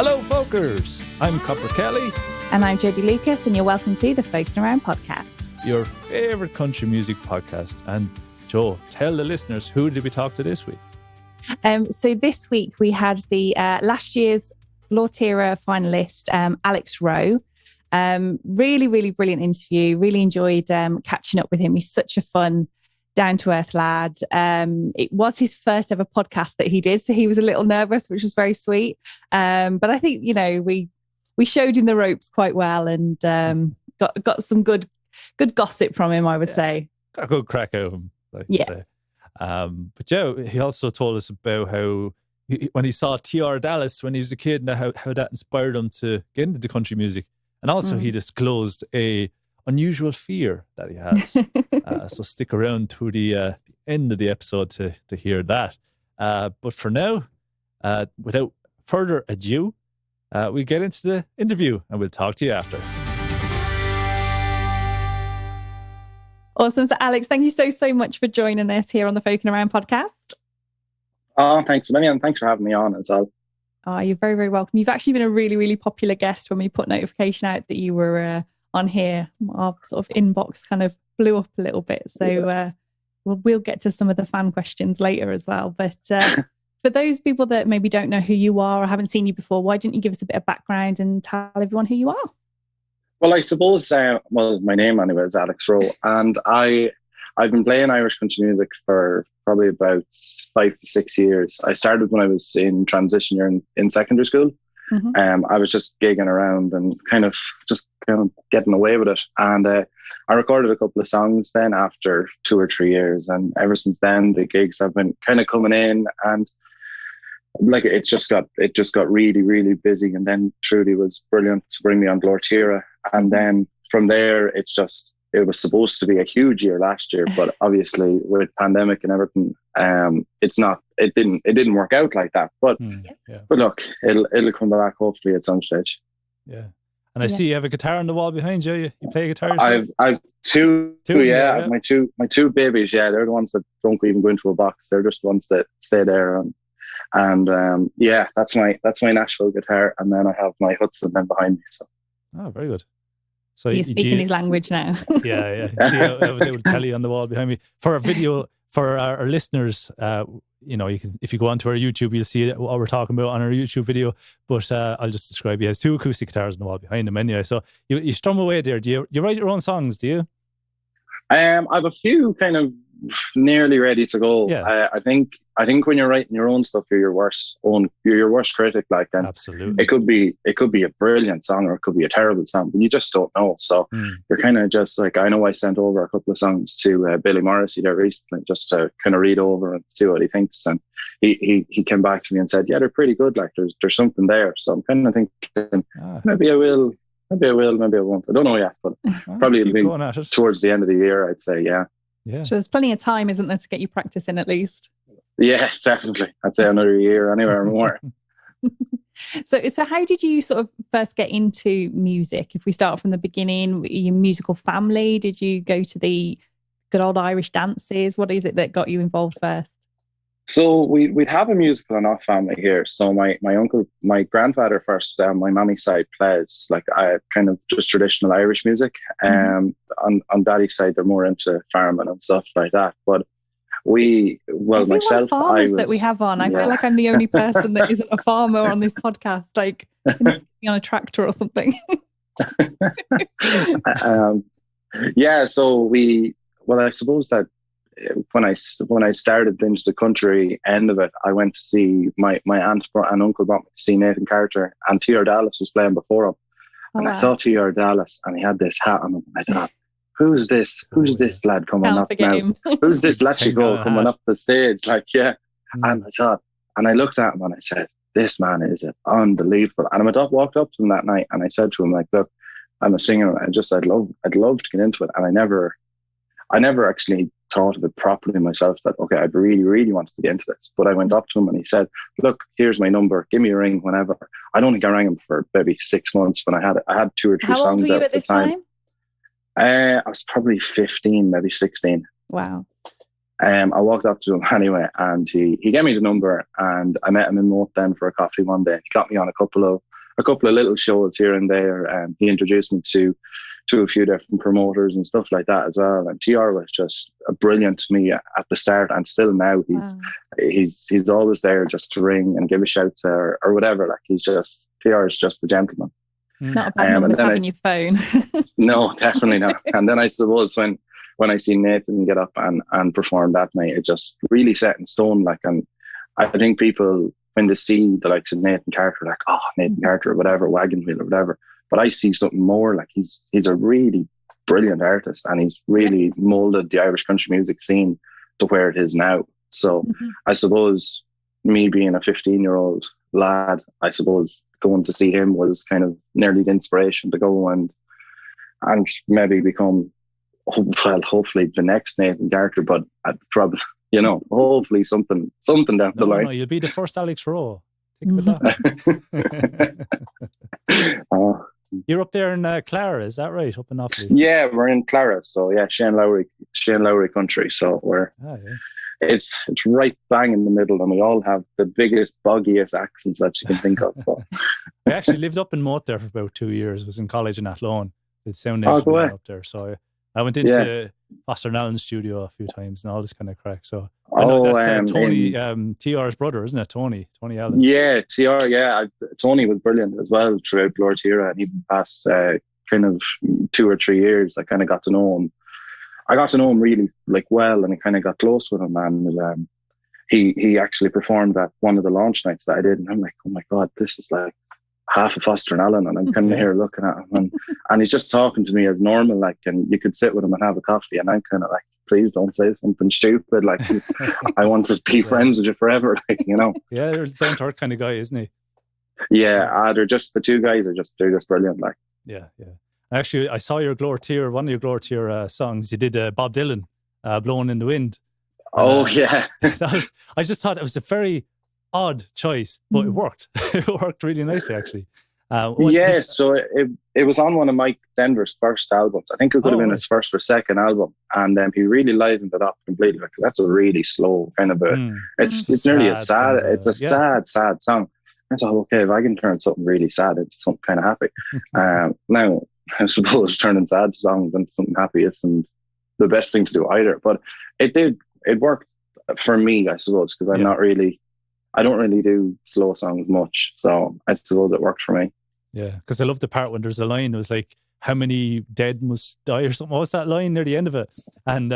Hello, folkers. I'm Copper Kelly. And I'm Jodie Lucas, and you're welcome to the Folkin Around podcast. Your favourite country music podcast. And Joe, tell the listeners, who did we talk to this week? So this week we had the last year's Glór Tíre finalist, Alex Roe. Really, really brilliant interview. Really enjoyed catching up with him. He's such a fun, down-to-earth lad. It was his first ever podcast that he did, so he was a little nervous, which was very sweet. But I think, you know, we showed him the ropes quite well, and got some good gossip from him, I would say. Got a good crack out of him, like to say. But Joe, he also told us about how when he saw T.R. Dallas when he was a kid, and how that inspired him to get into the country music. And also he disclosed a unusual fear that he has. So stick around to the end of the episode to hear that. But for now, without further ado, we get into the interview, and we'll talk to you after. Awesome. So Alex, thank you so much for joining us here on the Folkin Around podcast. Oh, thanks a million. Thanks for having me on as well. Oh, you're very, very welcome. You've actually been a really, really popular guest. When we put notification out that you were on here, our sort of inbox kind of blew up a little bit. So we'll get to some of the fan questions later as well. But for those people that maybe don't know who you are or haven't seen you before, why didn't you give us a bit of background and tell everyone who you are? Well, I suppose, my name anyway is Alex Roe, and I've been playing Irish country music for probably about 5 to 6 years. I started when I was in transition year in secondary school. Mm-hmm. I was just gigging around and kind of getting away with it. And I recorded a couple of songs then after 2 or 3 years. And ever since then, the gigs have been kind of coming in, and like it just got really, really busy. And then Trudy was brilliant to bring me on Glór Tíre. And then from there, it was supposed to be a huge year last year, but obviously with pandemic and everything, it didn't work out like that. But but look, it'll come back hopefully at some stage. Yeah. And I see you have a guitar on the wall behind you. You play guitar yourself? I've two. My two babies. Yeah, they're the ones that don't even go into a box. They're just the ones that stay there. And that's my Nashville guitar, and then I have my Hudson then behind me. So. Oh, very good. So you're speaking his language now. Yeah. See how they will tell you on the wall behind me. For our video, for our listeners, you can, if you go onto our YouTube, you'll see what we're talking about on our YouTube video. But I'll just describe. He has 2 acoustic guitars on the wall behind him anyway. So you strum away there. Do you write your own songs? Do you? I have a few kind of nearly ready to go. Yeah. I think when you're writing your own stuff, you're your worst critic. Like, and absolutely, it could be a brilliant song or it could be a terrible song, but you just don't know. So you're kind of just like, I know I sent over a couple of songs to Billy Morrissey there recently just to kind of read over and see what he thinks, and he came back to me and said, yeah, they're pretty good. Like there's something there. So I'm kind of thinking maybe I will, maybe I won't. I don't know yet, but probably it'll be towards the end of the year, I'd say. Yeah. So there's plenty of time, isn't there, to get you practicing at least? Yeah, definitely. I'd say another year anywhere more. So how did you sort of first get into music? If we start from the beginning, your musical family, did you go to the good old Irish dances? What is it that got you involved first? So we'd have a musical in our family here. So my uncle, my grandfather first, my mommy's side plays like kind of just traditional Irish music. On daddy's side, they're more into farming and stuff like that. But everyone's farmers that we have on. I feel like I'm the only person that isn't a farmer on this podcast. Like, I need to be on a tractor or something. So I suppose that when I started into the country end of it, I went to see my aunt and uncle brought me to see Nathan Carter, and T.R. Dallas was playing before him. I saw T.R. Dallas and he had this hat on him. I thought, who's this lad coming up now? Who's this Lachigo coming up the stage? Like, yeah. And I thought, and I looked at him and I said, this man is unbelievable. And I walked up to him that night and I said to him, like, look, I'm a singer. I'd love to get into it. And I never actually thought of it properly myself that, okay, I'd really, really wanted to get into this. But I went up to him and he said, look, here's my number. Give me a ring whenever. I don't think I rang him for maybe 6 months when I had 2 or 3 songs. How old were you at this time? I was probably 15, maybe 16. Wow. I walked up to him anyway, and he gave me the number, and I met him in Moat then for a coffee one day. He got me on a couple of a couple of little shows here and there. And he introduced me to a few different promoters and stuff like that as well. And TR was just brilliant to me at the start, and still now he's always there just to ring and give a shout to or whatever. Like TR is just the gentleman. It's not a bad number to have in your phone. No, definitely not. And then I suppose when I see Nathan get up and perform that night, it just really set in stone. Like, and I think people, when they see the likes of Nathan Carter, like, oh, Nathan Carter or whatever, Wagon Wheel or whatever. But I see something more. Like, he's a really brilliant artist, and he's really molded the Irish country music scene to where it is now. So I suppose me being a 15-year-old lad, I suppose going to see him was kind of nearly the inspiration to go and maybe become, well, hopefully the next Nathan Carter, but I'd probably, hopefully something down the line. No, you'll be the first Alex Roe. Think about that. You're up there in Clara, is that right? Up in Offaly? Yeah, we're in Clara. So yeah, Shane Lowry country. So we're it's right bang in the middle, and we all have the biggest, boggiest accents that you can think of. I actually lived up in Moat there for about 2 years. Was in college in Athlone. It's sound engineering up there. So I went into Foster and Allen's studio a few times and all this kind of crack. So I know that's Tony, TR's brother, isn't it? Tony Allen. Yeah, TR. Yeah, Tony was brilliant as well throughout Glór Tíre, and even past kind of 2 or 3 years, I kind of got to know him. I got to know him really well, and I kind of got close with him. And he actually performed at one of the launch nights that I did, and I'm like, oh my God, this is like half of Foster and Allen, and I'm kind of here looking at him, and he's just talking to me as normal, like, and you could sit with him and have a coffee, and I'm kind of like, please don't say something stupid, like, I want to be friends with you forever, like, Yeah, they're a down-to-earth kind of guy, isn't he? Yeah, they're just, the two guys they're just brilliant, like. Yeah. Actually, I saw your Glór Tíre, one of your Glór Tíre songs. You did Bob Dylan, "Blowing in the Wind." And, yeah. I just thought it was a very odd choice, but it worked. It worked really nicely, actually. So it was on one of Mike Denver's first albums. I think it could have been his first or second album, and he really livened it up completely, because that's a really slow kind of it's nearly a sad. It's a sad song. I thought, okay, if I can turn something really sad into something kind of happy. Now, I suppose turning sad songs into something happy isn't the best thing to do either, but it worked for me, I suppose, because I don't really do slow songs much, so I suppose it worked for me. Yeah, because I love the part when there's a line, it was like, how many dead must die or something. What was that line near the end of it? And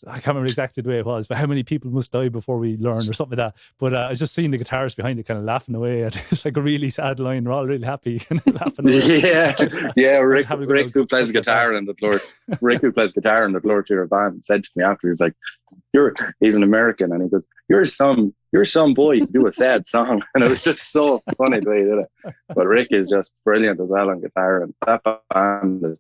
I can't remember exactly the way it was, but how many people must die before we learn or something like that. But I was just seeing the guitarist behind it kind of laughing away. And it's like a really sad line. We're all really happy and laughing away. Yeah. Rick who plays guitar in the Glór Tíre band said to me after, he's like, he's an American, and he goes, you're some boy to do a sad song. And it was just so funny the way he did it. But Rick is just brilliant as well on guitar, and that band is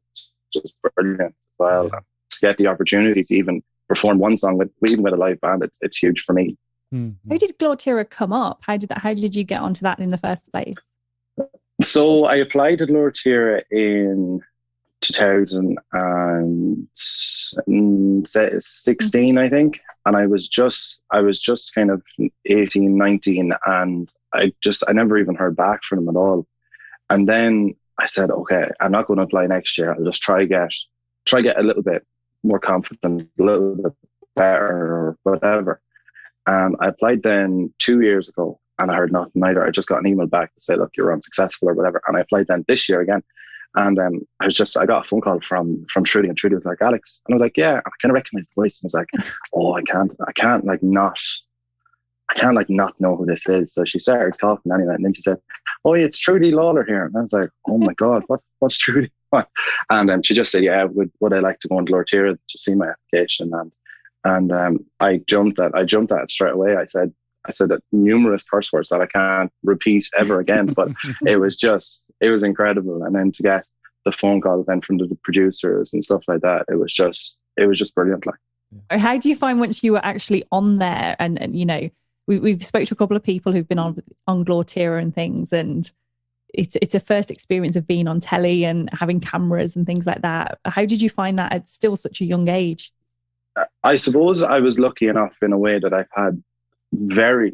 just brilliant as well. Yeah. To get the opportunity to even perform one song even with a live band, it's huge for me. How did Glór Tíre come up? How did you get onto that in the first place? So I applied to Glór Tíre in 2016, I think, and I was just kind of 18, 19, and I never even heard back from them at all. And then I said, okay, I'm not going to apply next year. I'll just try get a little bit more confident, a little bit better or whatever. And I applied then 2 years ago, and I heard nothing either. I just got an email back to say, look, you're unsuccessful or whatever. And I applied then this year again. And I got a phone call from Trudy, and Trudy was like, Alex. And I was like, yeah, I kind of recognized the voice. And I was like, oh, I can't not know who this is. So she started talking anyway. And then she said, oh, yeah, it's Trudy Lawler here. And I was like, oh my God, what's Trudy? And she just said, yeah, would I like to go on Glór Tíre to see my application? And I jumped at it straight away. I said that numerous curse words that I can't repeat ever again, but it was incredible. And then to get the phone call then from the producers and stuff like that, it was just brilliant. Like, how do you find once you were actually on there, and we've spoke to a couple of people who've been on Glór Tíre and things, and it's a first experience of being on telly and having cameras and things like that. How did you find that at still such a young age? I suppose I was lucky enough in a way that I've had very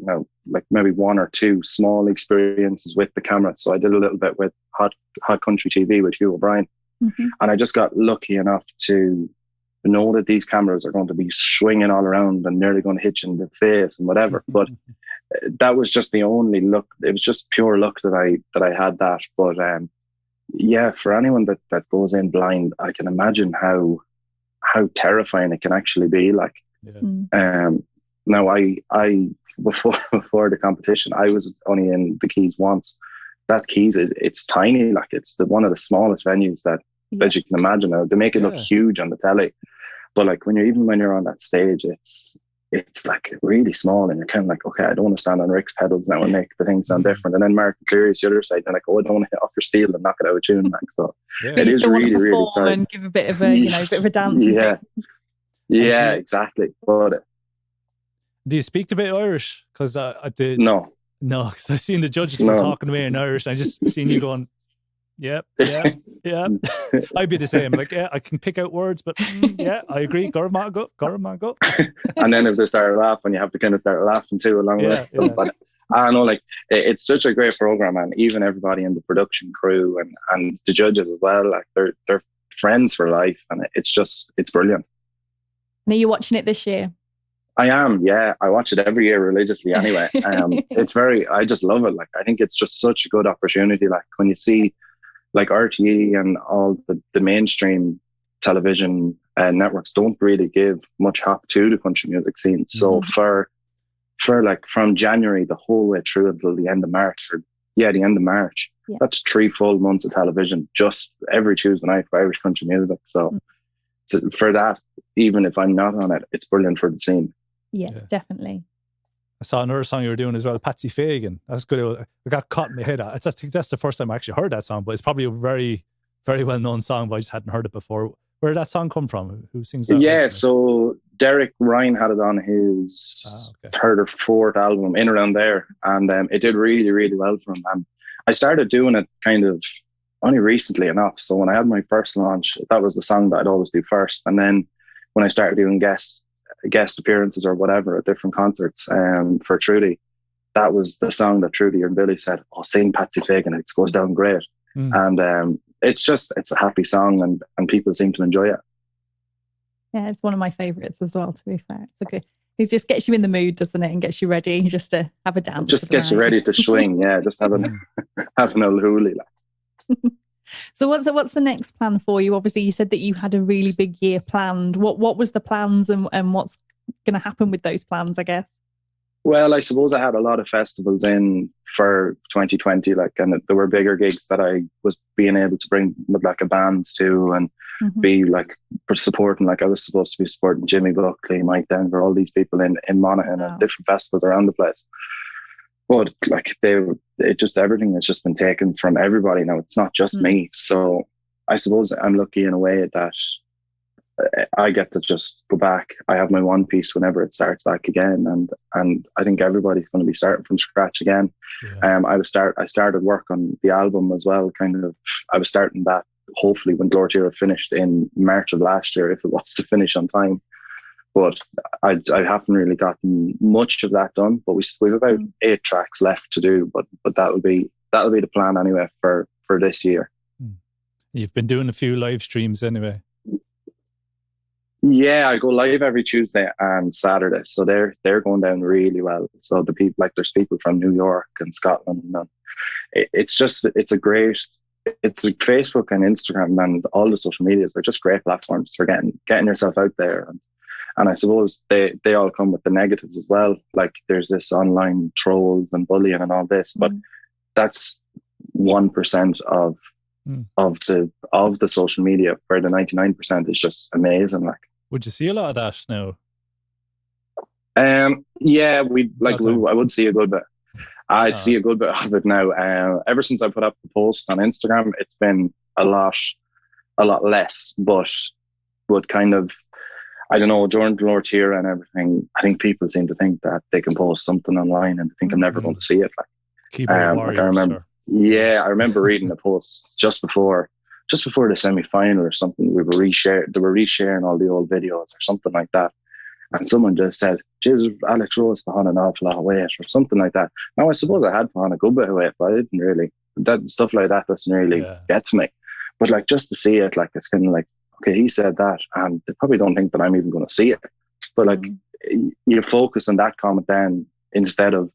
like maybe one or two small experiences with the camera. So I did a little bit with Hot Country TV with Hugh O'Brien. And I just got lucky enough to know that these cameras are going to be swinging all around and nearly going to hit you in the face and whatever. But that was just the only luck. It was just pure luck that I had that. But yeah, for anyone that goes in blind, I can imagine how terrifying it can actually be. Like, now I before the competition, I was only in the Keys once. That Keys, it's tiny. Like, it's one of the smallest venues that you can imagine. Now, they make it look huge on the telly, but like when you're on that stage, it's like really small, and you're kind of like, okay, I don't want to stand on Rick's pedals now and make the thing sound different. And then Mark Cleary's the other side, and like, oh, I don't want to hit off your steel and knock it out of tune. Like, so it is really, really tight. And give a bit of a bit of a dance. Yeah, exactly. But do you speak a bit Irish? Because I did. No, because I seen the judges were talking to me in Irish, and I just seen you going, yeah. I'd be the same. Like, yeah, I can pick out words, but yeah, I agree. Go. And then if they start laughing, you have to kind of start laughing too along with them. But I know, like, it's such a great program, and even everybody in the production crew and the judges as well, like they're friends for life, and it's brilliant. And are you watching it this year? I am, yeah. I watch it every year religiously anyway. I just love it. Like, I think it's just such a good opportunity. Like, when you see like RTE and all the mainstream television networks don't really give much hop to the country music scene. So for like from January the whole way through until the end of March, that's 3 full months of television just every Tuesday night for Irish country music. So for that, even if I'm not on it, it's brilliant for the scene. Yeah, definitely. I saw another song you were doing as well, Patsy Fagan. That's good. I got caught in my head. I think that's the first time I actually heard that song, but it's probably a very, very well-known song, but I just hadn't heard it before. Where did that song come from? Who sings that? Yeah, so Derek Ryan had it on his third or fourth album, in around there, and it did really, really well for him. And I started doing it kind of only recently enough. So when I had my first launch, that was the song that I'd always do first. And then when I started doing guest appearances or whatever at different concerts for Trudy, that was the song that Trudy and Billy said, oh, sing Patsy Fagan, it goes down great. And it's a happy song, and people seem to enjoy it. Yeah, it's one of my favourites as well, to be fair. It's okay. It just gets you in the mood, doesn't it, and gets you ready just to have a dance. Just gets you ready to swing, just having a hoolie. So what's the next plan for you? Obviously, you said that you had a really big year planned. What was the plans, and what's going to happen with those plans, I guess? Well, I suppose I had a lot of festivals in for 2020, and there were bigger gigs that I was being able to bring like a band to and be like supporting. Like, I was supposed to be supporting Jimmy Buckley, Mike Denver, all these people in Monaghan and different festivals around the place. But like everything has just been taken from everybody now. It's not just me. So I suppose I'm lucky in a way that I get to just go back. I have my one piece whenever it starts back again, and I think everybody's going to be starting from scratch again. I started work on the album as well. I was starting that hopefully when Glór Tíre finished in March of last year, if it was to finish on time. But I haven't really gotten much of that done. But we've about 8 tracks left to do. But that'll be the plan anyway for this year. You've been doing a few live streams anyway. Yeah, I go live every Tuesday and Saturday, so they're going down really well. So the people, like, there's people from New York and Scotland, and it's Facebook and Instagram and all the social medias are just great platforms for getting yourself out there. And I suppose they all come with the negatives as well. Like, there's this online trolls and bullying and all this, but that's 1% of the social media, where the 99% is just amazing. Like, would you see a lot of that now? Yeah, I would see a good bit. I'd see a good bit of it now. Ever since I put up the post on Instagram, it's been a lot less, but kind of, I don't know, during Glór Tíre and everything, I think people seem to think that they can post something online and think I'm never going to see it. Like, keyboard warriors, I remember reading the posts just before the semi-final or something. They were resharing all the old videos or something like that. And someone just said, geez, Alex Roe is on an awful lot of weight or something like that. Now, I suppose I had on a good bit of weight, but I didn't really, that stuff like that doesn't really get to me. But like, just to see it, like, it's kind of like, okay, he said that, and they probably don't think that I'm even going to see it. But like, you focus on that comment then instead of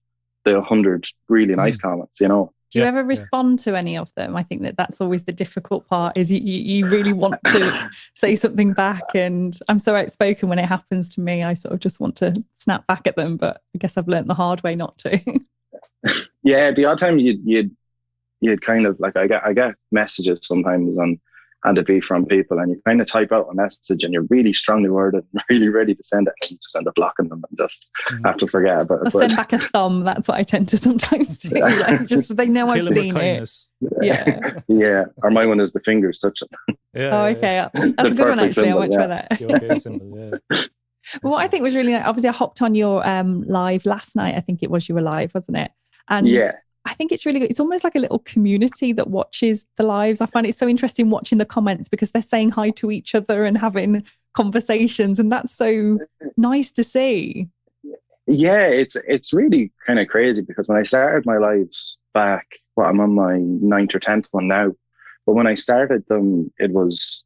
the 100 really nice comments, you know. Do you ever respond to any of them? I think that that's always the difficult part, is you really want to say something back, and I'm so outspoken when it happens to me. I sort of just want to snap back at them, but I guess I've learned the hard way not to. Yeah, the odd time you'd kind of like, I get messages sometimes and it'd be from people, and you kind of type out a message and you're really strongly worded and really ready to send it, and you just end up blocking them and just have to forget about it. I'll send back a thumb. That's what I tend to sometimes do. Like, just so they know I've seen it. Yeah. Or my one is the fingers touching. Okay. That's a good one, actually. Symbol, I might try that. Well, what I think was really nice, obviously I hopped on your live last night. I think it was, you were live, wasn't it? And I think it's really good. It's almost like a little community that watches the lives. I find it so interesting watching the comments, because they're saying hi to each other and having conversations, and that's so nice to see. Yeah, it's really kind of crazy, because when I started my lives back, I'm on my 9th or 10th one now, but when I started them, there was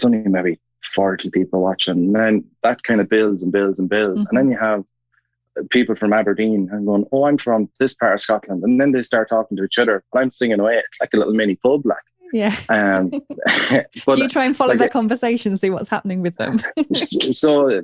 only maybe 40 people watching, and then that kind of builds and builds and builds, and then you have people from Aberdeen and going, oh, I'm from this part of Scotland, and then they start talking to each other, and I'm singing away. It's like a little mini pub, like. Yeah. But do you try and follow their conversations, see what's happening with them? So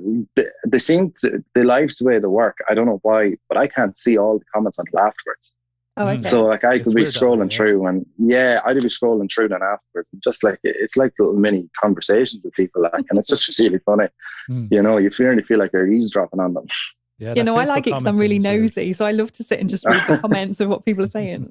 they seem to, the lives the way they work, I don't know why, but I can't see all the comments until afterwards. Oh, okay. So like I could be scrolling through, and I'd be scrolling through then afterwards, and just like it's like little mini conversations with people, like, and it's just really funny. You know, you really feel like you're eavesdropping on them. Yeah, you know, I like it because I'm really nosy, so I love to sit and just read the comments of what people are saying.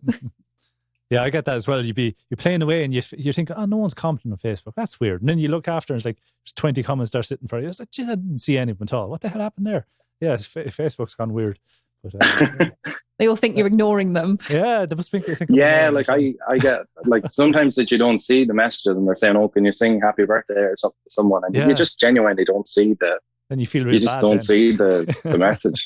Yeah, I get that as well. You're playing away and you think, oh, no one's commenting on Facebook. That's weird. And then you look after and it's like there's 20 comments there sitting for you. It's like, geez, I didn't see any of them at all. What the hell happened there? Yeah, Facebook's gone weird. But they all think you're ignoring them. Yeah, they must think. Yeah, like I get like sometimes that you don't see the messages and they're saying, "Oh, can you sing Happy Birthday or something to someone?" And you just genuinely don't see the. And you feel really bad. You just bad don't see the message.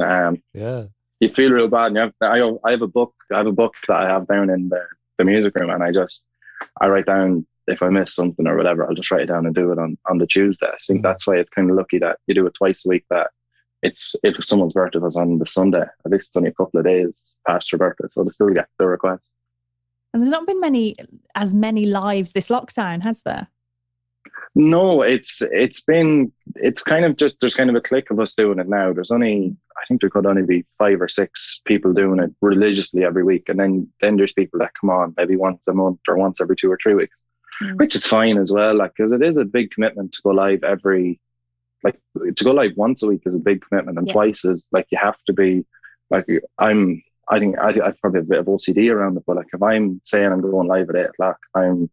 Yeah, you feel real bad. And I have a book. I have a book that I have down in the music room, and I write down if I miss something or whatever. I'll just write it down and do it on the Tuesday. I think that's why it's kind of lucky that you do it twice a week. That if someone's birthday was on the Sunday, at least it's only a couple of days past their birthday, so they still get the request. And there's not been as many lives this lockdown, has there? No, it's kind of just, there's kind of a clique of us doing it now. There's only, I think there could only be 5 or 6 people doing it religiously every week, and then there's people that come on maybe once a month or once every 2 or 3 weeks, which is fine as well. Like, because it is a big commitment to go live to go live once a week is a big commitment, and twice is like you have to be like I think I probably have a bit of OCD around it, but like if I'm saying I'm going live at 8 o'clock, I'm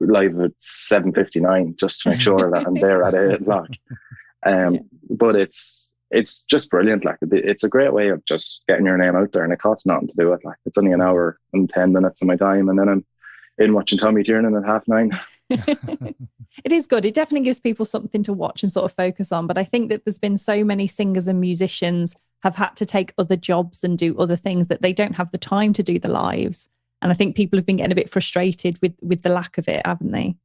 live at 7:59 just to make sure that I'm there at 8 o'clock. But it's just brilliant. Like, it's a great way of just getting your name out there, and it costs nothing to do it. Like, it's only an hour and 10 minutes of my time, and then I'm in watching Tommy Tiernan at 9:30. It is good. It definitely gives people something to watch and sort of focus on. But I think that there's been so many singers and musicians have had to take other jobs and do other things that they don't have the time to do the lives. And I think people have been getting a bit frustrated with the lack of it, haven't they?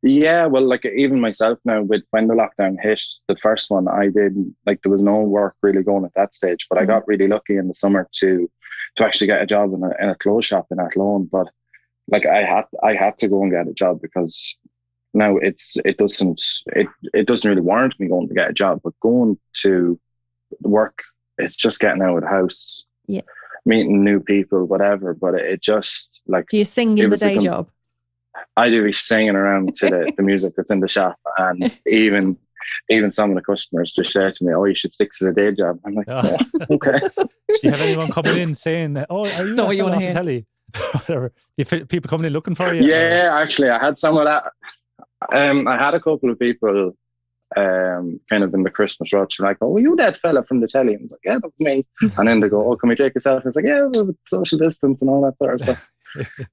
Yeah, well, like even myself now, when the lockdown hit, the first one I did, like there was no work really going at that stage, but I got really lucky in the summer to actually get a job in a clothes shop in Athlone. But like I had to go and get a job, because now it doesn't really warrant me going to get a job, but going to work, it's just getting out of the house, meeting new people, whatever. But it just like, do you sing in the day job? I do be singing around to the music that's in the shop, and even some of the customers just say to me, "Oh, you should stick to the day job." I'm like, "Yeah, okay." Do you have anyone coming in saying, "Oh, are you not what you want to hear?" Telly? Whatever. People coming in looking for you? Yeah, actually, I had some of that. I had a couple of people kind of in the Christmas rush, like, "Oh, were you that fella from the telly?" And I was like, "Yeah, that was me." And then they go, "Oh, can we take a selfie?" It's like, "Yeah, with social distance and all that sort of stuff."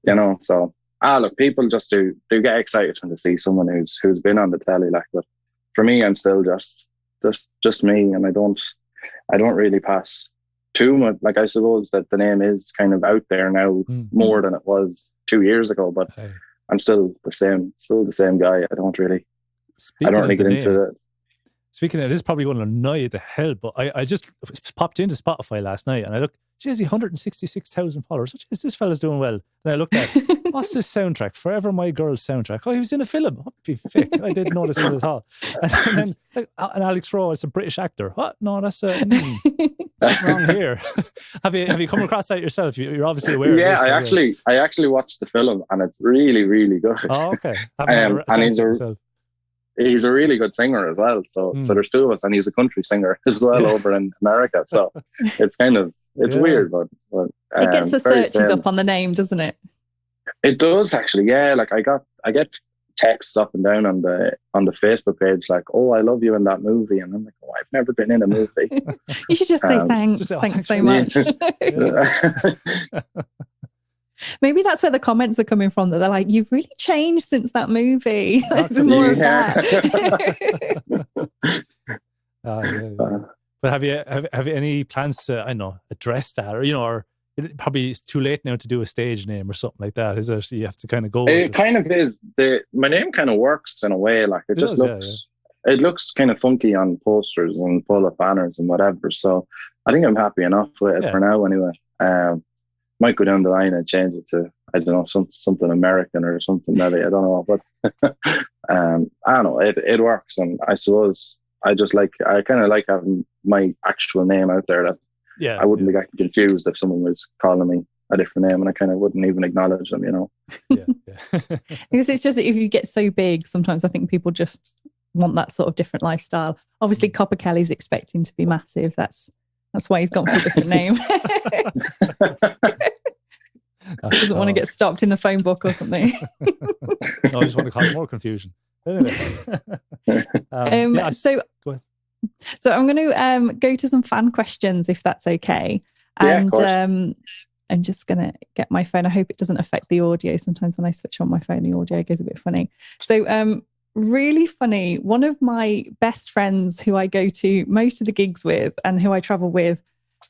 You know, so look, people just do get excited when they see someone who's been on the telly, like. But for me, I'm still just me, and I don't I don't really pass too much. Like, I suppose that the name is kind of out there now more than it was 2 years ago, but I'm still the same guy. I don't really get into it. Speaking of, this is probably going to annoy the hell, but I just popped into Spotify last night and I looked, geez, 166,000 followers. Geez, this fella's doing well. And I looked at, what's this soundtrack? Forever My Girl's soundtrack. Oh, he was in a film. What the fick? I didn't know this one at all. And then and Alex Roe is a British actor. What? No, that's something wrong here. Have you come across that yourself? You're obviously aware. Yeah, of this, I actually watched the film and it's really, really good. Oh, okay. And he's a really good singer as well. So there's two of us, and he's a country singer as well over in America. So it's kind of weird, but it gets the searches up on the name, doesn't it? It does actually. Yeah, like I get texts up and down on the Facebook page, like, "Oh, I love you in that movie," and I'm like, "Oh, I've never been in a movie." You should just say thanks. Thanks so much. Maybe that's where the comments are coming from, that they're like, you've really changed since that movie. It's more of that. But have you any plans to, I don't know, address that, or, or probably it's too late now to do a stage name or something like that, is there? So you have to kind of go with it. Kind of is. My name kind of works in a way, like it just looks, it looks kind of funky on posters and pull-up banners and whatever. So I think I'm happy enough with it for now anyway. Might go down the line and change it to, I don't know, something American or something maybe. I don't know, but I don't know. It works, and I suppose I kind of like having my actual name out there. That I wouldn't be getting confused if someone was calling me a different name, and I kind of wouldn't even acknowledge them, Because it's just that if you get so big, sometimes I think people just want that sort of different lifestyle. Obviously, Copper Kelly's expecting to be massive. That's why he's gone for a different name. Doesn't want to get stopped in the phone book or something. No, I just want to cause more confusion. Anyway. So go ahead. So I'm going to go to some fan questions, if that's okay. And I'm just going to get my phone. I hope it doesn't affect the audio. Sometimes when I switch on my phone, the audio goes a bit funny. So really funny. One of my best friends who I go to most of the gigs with and who I travel with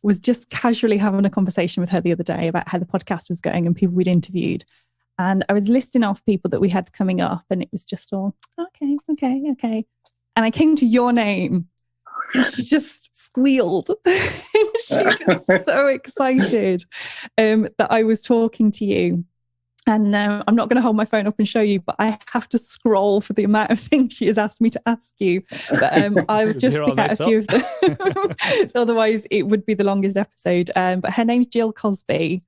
was just casually having a conversation with her the other day about how the podcast was going and people we'd interviewed. And I was listing off people that we had coming up, and it was just all, okay. And I came to your name and she just squealed. She was so excited that I was talking to you. And I'm not going to hold my phone up and show you, but I have to scroll for the amount of things she has asked me to ask you. But I'll just pick out a few of them. So otherwise, it would be the longest episode. But her name's Jill Cosby.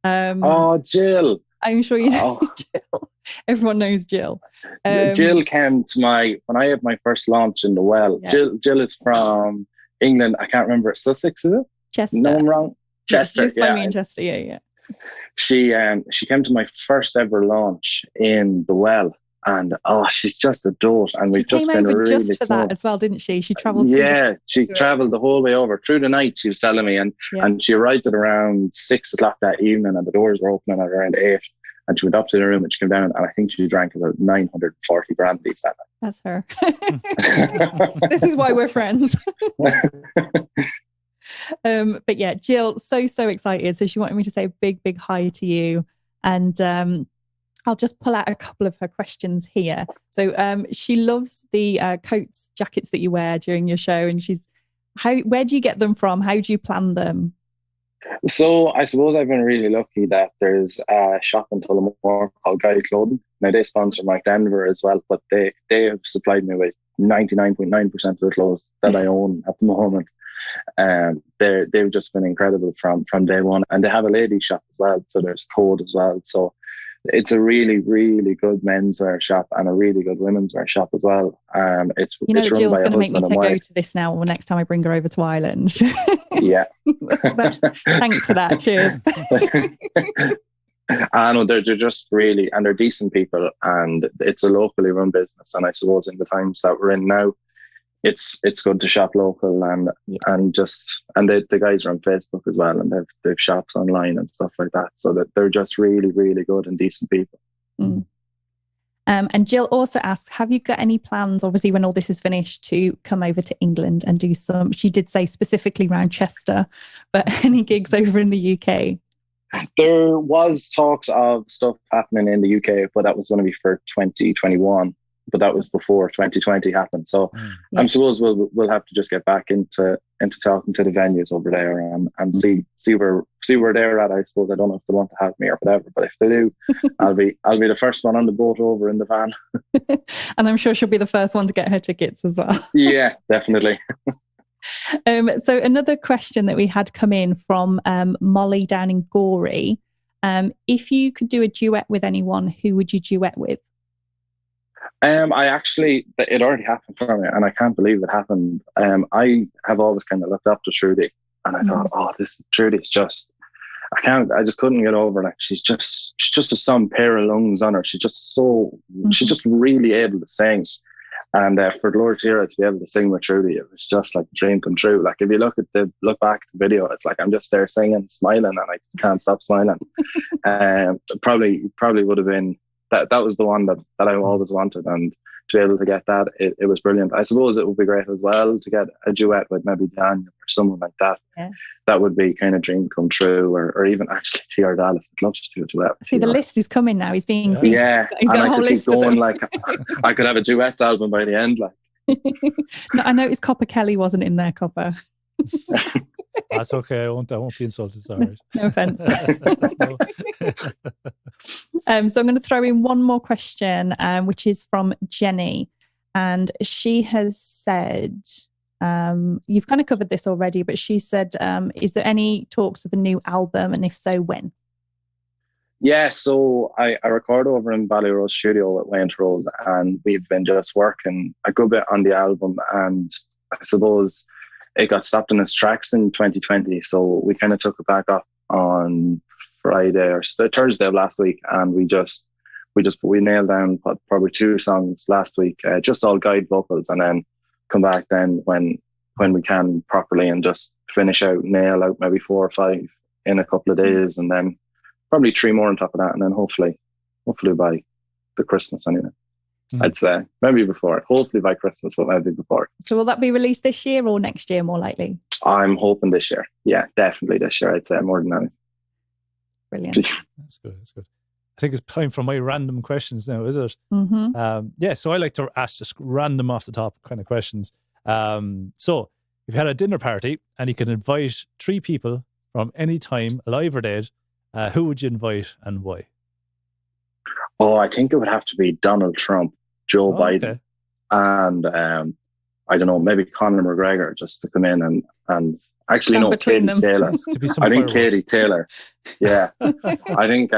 Jill. I'm sure you know Jill. Everyone knows Jill. Jill came to when I had my first launch in the Well. Yeah. Jill is from England. I can't remember. Sussex, is it? Chester. No, I'm wrong. Chester. Just by me in Chester, yeah. She came to my first ever launch in the Well, and she's just a dote. And we've just been really just for that as well, didn't she? She travelled. Yeah, she travelled the whole way over through the night. She was telling me, and she arrived at around 6 o'clock that evening, and the doors were opening at around 8. And she went up to the room and she came down, and I think she drank about 940 brandies that night. That's her. This is why we're friends. But yeah, Jill, so excited. So she wanted me to say a big hi to you. And I'll just pull out a couple of her questions here. So she loves the coats, jackets that you wear during your show. And where do you get them from? How do you plan them? So I suppose I've been really lucky that there's a shop in Tullamore called Guy Clothing. Now they sponsor Mike Denver as well, but they have supplied me with 99.9% of the clothes that I own at the moment. They've just been incredible from day one, and they have a ladies shop as well, so there's Code as well. So it's a really, really good menswear shop and a really good women's wear shop as well. It's Jill's going to make me go to this now or next time I bring her over to Ireland. Yeah. Thanks for that. Cheers. I know they're just really, and they're decent people, and it's a locally run business. And I suppose in the times that we're in now, it's good to shop local and the guys are on Facebook as well, and they've shops online and stuff like that. So that they're just really, really good and decent people. Mm. And Jill also asks, have you got any plans, obviously, when all this is finished, to come over to England and do some, she did say specifically around Chester, but any gigs over in the UK? There was talks of stuff happening in the UK, but that was going to be for 2021. But that was before 2020 happened. So I suppose we'll have to just get back into talking to the venues over there and see where they're at. I suppose I don't know if they want to have me or whatever, but if they do, I'll be the first one on the boat over in the van. And I'm sure she'll be the first one to get her tickets as well. Yeah, definitely. So another question that we had come in from Molly down in Gorey. If you could do a duet with anyone, who would you duet with? It already happened for me, and I can't believe it happened. I have always kind of looked up to Trudy, and I thought, Trudy's just, I just couldn't get over. Like, she's just some pair of lungs on her. She's just she's just really able to sing. And for Glór Tíre to be able to sing with Trudy, it was just like a dream come true. Like, if you look back at the video, it's like I'm just there singing, smiling, and I can't stop smiling. Probably would have been. That was the one that I always wanted, and to be able to get that, it was brilliant. I suppose it would be great as well to get a duet with maybe Daniel or someone like that. Yeah. That would be kind of dream come true, or even actually T.R. Dallas. I'd love to do a duet. See, the list is coming now. He's being he's got a whole list going. Like, I could have a duet album by the end. Like, no, I noticed Copper Kelly wasn't in there, Copper. That's okay. I won't be insulted. It's all right. No offense. So I'm going to throw in one more question, which is from Jenny. And she has said, you've kind of covered this already, but she said, is there any talks of a new album? And if so, when? Yeah, so I record over in Ballyrose studio with Wayne Rose, and we've been just working a good bit on the album. And I suppose it got stopped in its tracks in 2020, so we kind of took it back up on Friday or Thursday of last week, and we nailed down probably 2 songs last week, just all guide vocals, and then come back then when we can properly and just nail out maybe 4 or 5 in a couple of days, and then probably 3 more on top of that, and then hopefully by the Christmas anyway. I'd say maybe before, hopefully by Christmas, but maybe before. So will that be released this year or next year, more likely? I'm hoping this year. Yeah, definitely this year. I'd say more than anything. Brilliant. That's good. I think it's time for my random questions now, is it? Mm-hmm. So I like to ask just random off the top kind of questions. So if you had a dinner party and you can invite 3 people from any time, alive or dead, who would you invite and why? Oh, I think it would have to be Donald Trump, Joe Biden, and I don't know, maybe Conor McGregor, just to come in and actually no, Katie Taylor. I think Katie Taylor. Yeah, I think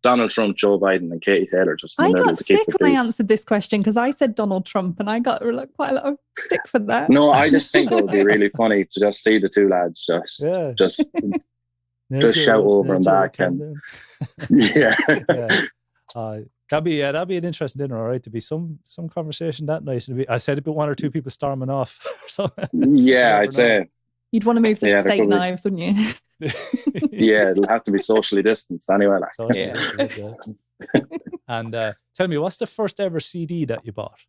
Donald Trump, Joe Biden, and Katie Taylor. Just in the middle got stick when I answered this question because I said Donald Trump, and I got quite a lot of stick for that. No, I just think it would be really funny to just see the 2 lads just shout over and back, and yeah. That'd be an interesting dinner, all right. To be some conversation that night. I said it'd be 1 or 2 people storming off or something. Yeah, I'd say you'd want to move the steak knives, wouldn't you? Yeah, it'll have to be socially distanced anyway. And tell me, what's the first ever CD that you bought?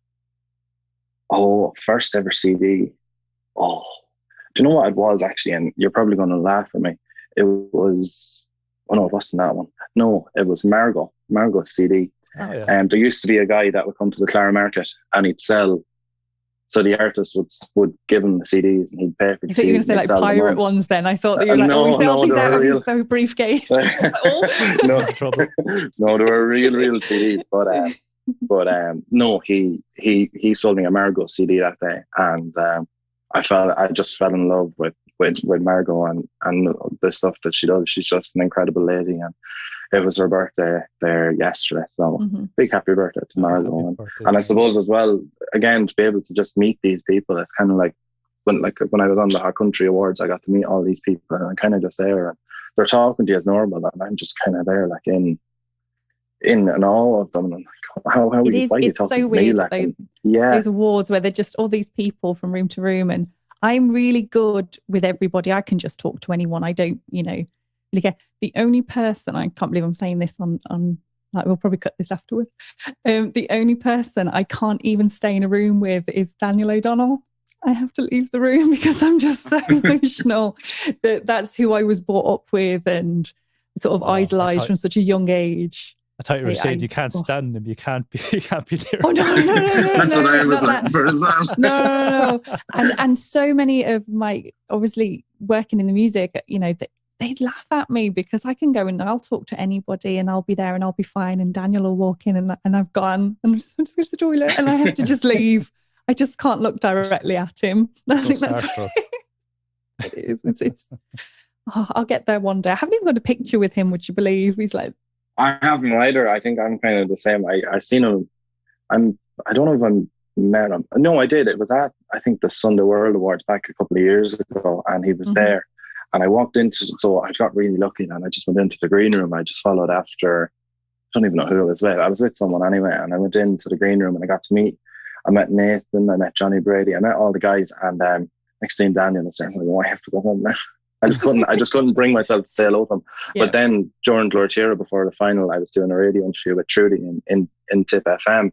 Oh, first ever CD. Oh, do you know what it was actually? And you're probably going to laugh at me. It was. Oh no, it wasn't that one. No, it was Margot's CD. Oh, yeah. There used to be a guy that would come to the Clara Market and he'd sell. So the artist would give him the CDs and he'd pay for the CDs. I thought you were going to say like pirate ones then. I thought that you were like, he sells these out of his briefcase. No trouble. No, they were real CDs. But no, he sold me a Margot CD that day, and I just fell in love with Margot and the stuff that she does. She's just an incredible lady, and it was her birthday there yesterday, so big happy birthday to Margot. And I suppose as well, again, to be able to just meet these people, it's kind of like when I was on the Hot Country Awards, I got to meet all these people, and I'm kind of just there, and they're talking to you as normal, and I'm just kind of there like in awe of them. And like, how are you? It's so weird, like, those awards where they're just all these people from room to room, and I'm really good with everybody. I can just talk to anyone. I don't, really care. The only person, I can't believe I'm saying this on like we'll probably cut this afterwards. The only person I can't even stay in a room with is Daniel O'Donnell. I have to leave the room because I'm just so emotional. That's who I was brought up with and sort of idolised from such a young age. I thought you were saying you can't stand them. You can't be near. Oh no! That's what I was like for as well. No. And so many of my, obviously working in the music, you know, they'd laugh at me because I can go and I'll talk to anybody and I'll be there and I'll be fine. And Daniel will walk in and I've gone and I'm just going to the toilet and I have to just leave. I just can't look directly at him. I think that's what it is. It's I'll get there one day. I haven't even got a picture with him, would you believe? He's like, I haven't either. I think I'm kind of the same. I seen him. I don't know if I met him. No, I did. It was at, I think, the Sunday World Awards back a couple of years ago, and he was there. And I walked into, so I got really lucky, and I just went into the green room. I just followed after. I don't even know who I was with. I was with someone anyway, and I went into the green room and I got to meet. I met Nathan. I met Johnny Brady. I met all the guys, and next thing Daniel was there. I'm like, oh, I have to go home now. I just couldn't bring myself to say hello to him. Yeah. But then during Glór Tíre before the final, I was doing a radio interview with Trudy in Tip FM,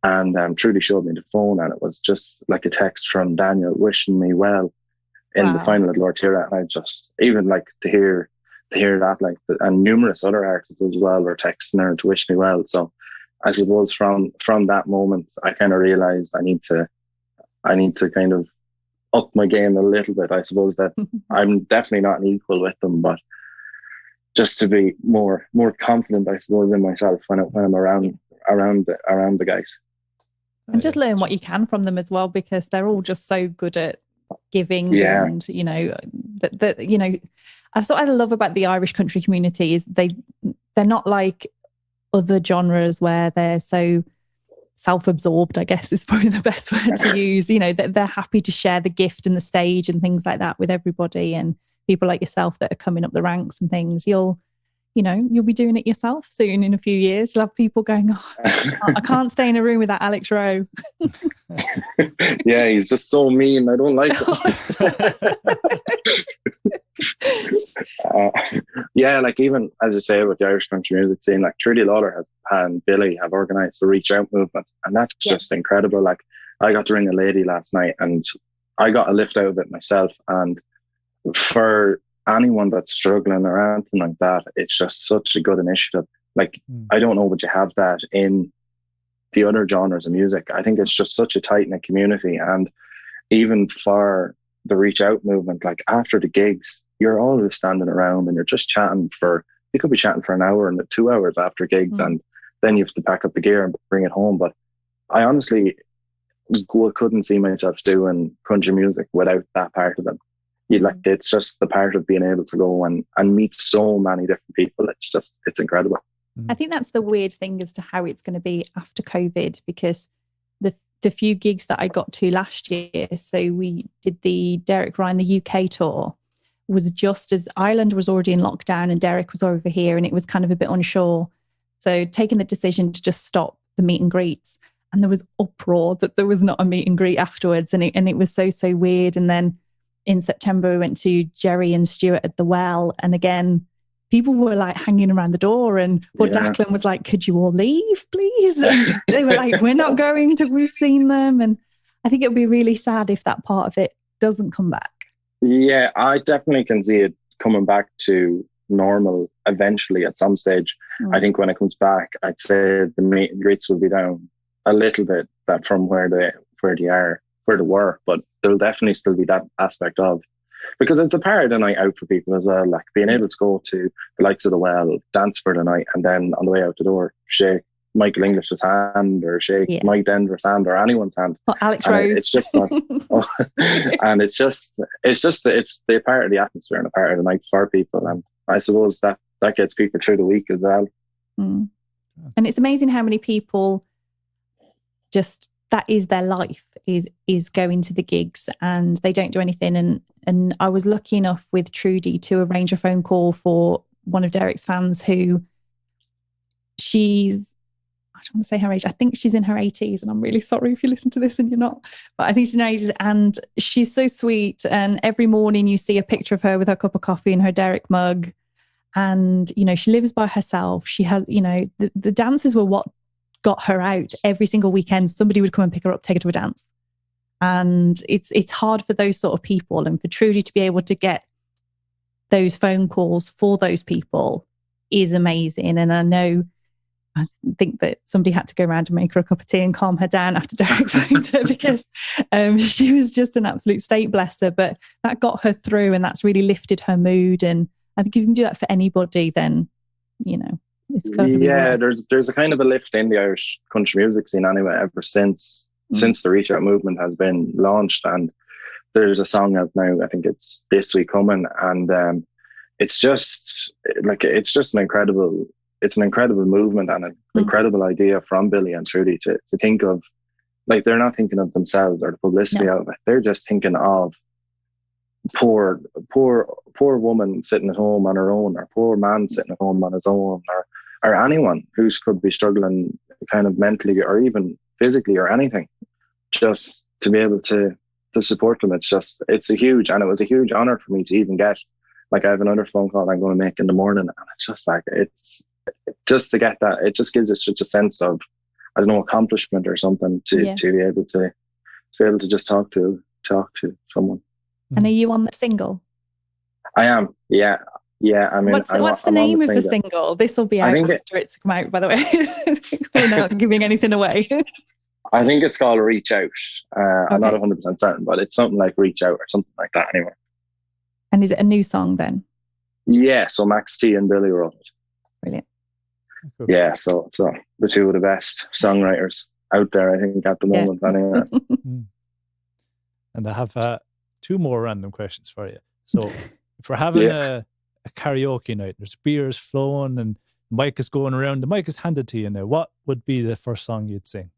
and Trudy showed me the phone, and it was just like a text from Daniel wishing me well in the final at Glór Tíre. And I just, even like to hear that, like, and numerous other artists as well were texting her to wish me well. So I suppose from that moment, I kind of realized I need to kind of up my game a little bit. I suppose that I'm definitely not an equal with them, but just to be more confident, I suppose, in myself when I'm around the guys. And just learn what you can from them as well, because they're all just so good at giving. Yeah. And you know that you know, that's what I love about the Irish country community is they're not like other genres where they're so self-absorbed, I guess is probably the best word to use. You know, they're happy to share the gift and the stage and things like that with everybody, and people like yourself that are coming up the ranks and things. You'll be doing it yourself soon. In a few years, you'll have people going, oh, I can't stay in a room with that Alex Roe. Yeah, he's just so mean. I don't like it. Yeah, like even as I say with the Irish country music scene, like Trudy Lawler and Billy have organised the Reach Out movement, and that's just incredible. Like I got to ring a lady last night, and I got a lift out of it myself. And for anyone that's struggling or anything like that, it's just such a good initiative. Like I don't know, would you have that in the other genres of music? I think it's just such a tight-knit community. And even for the Reach Out movement, like after the gigs, you're always standing around and you're just chatting you could be chatting for an hour and 2 hours after gigs, and then you have to pack up the gear and bring it home. But I honestly couldn't see myself doing country music without that part of it. It's just the part of being able to go and meet so many different people. It's incredible. I think that's the weird thing as to how it's going to be after COVID, because the few gigs that I got to last year, so we did the Derek Ryan, the UK tour, was just as Ireland was already in lockdown and Derek was over here, and it was kind of a bit unsure. So taking the decision to just stop the meet and greets, and there was uproar that there was not a meet and greet afterwards, and it was so weird. And then in September, we went to Jerry and Stuart at the Well, and again, people were like hanging around the door, and Declan was like, could you all leave, please? And they were like, we're not going to, we've seen them. And I think it would be really sad if that part of it doesn't come back. Yeah, I definitely can see it coming back to normal eventually at some stage. I think when it comes back, I'd say the meet and greets will be down a little bit that from where they were, but there'll definitely still be that aspect of, because it's a part of the night out for people as well, like being able to go to the likes of the Well, dance for the night, and then on the way out the door, shake Michael English's hand or shake Mike Denver's hand or anyone's hand. Or Alex Rose. It's just not, and it's the part of the atmosphere and a part of the night for people. And I suppose that gets people through the week as well. And it's amazing how many people just, that is their life, is going to the gigs and they don't do anything. And I was lucky enough with Trudy to arrange a phone call for one of Derek's fans who I don't want to say her age. I think she's in her 80s, and I'm really sorry if you listen to this and you're not, but I think she's in her 80s, and she's so sweet. And every morning you see a picture of her with her cup of coffee and her Derek mug. And, you know, she lives by herself. She has, you know, the dances were what got her out. Every single weekend, somebody would come and pick her up, take her to a dance. And it's hard for those sort of people. And for Trudy to be able to get those phone calls for those people is amazing. And I think that somebody had to go around and make her a cup of tea and calm her down after Derek phoned her, because she was just an absolute state blesser. But that got her through, and that's really lifted her mood. And I think if you can do that for anybody, then, you know, it's kind of there's a kind of a lift in the Irish country music scene anyway, ever since the Reach Out movement has been launched. And there's a song out now, I think it's This Week Coming, and it's just an incredible movement and an incredible idea from Billy and Trudy to think of, like, they're not thinking of themselves or the publicity of it. They're just thinking of poor woman sitting at home on her own, or poor man sitting at home on his own, or anyone who could be struggling kind of mentally or even physically or anything, just to be able to support them. It was a huge honor for me to even get, like, I have another phone call I'm going to make in the morning, and it's just like, it's just to get that, it just gives us such a sense of, I don't know, accomplishment or something to be able to just talk to someone. And are you on the single? I am. Yeah. I mean, what's the name of the single? This will be out after it's come out, by the way. We're not giving anything away. I think it's called Reach Out. I'm not 100% certain, but it's something like Reach Out or something like that anyway. And is it a new song then? Yeah, so Max T and Billy wrote it. Brilliant. Cool. Yeah, so the two of the best songwriters out there, I think, at the moment anyway. And I have two more random questions for you. So if we're having a karaoke night, there's beers flowing and the mic is going around, the mic is handed to you now, what would be the first song you'd sing?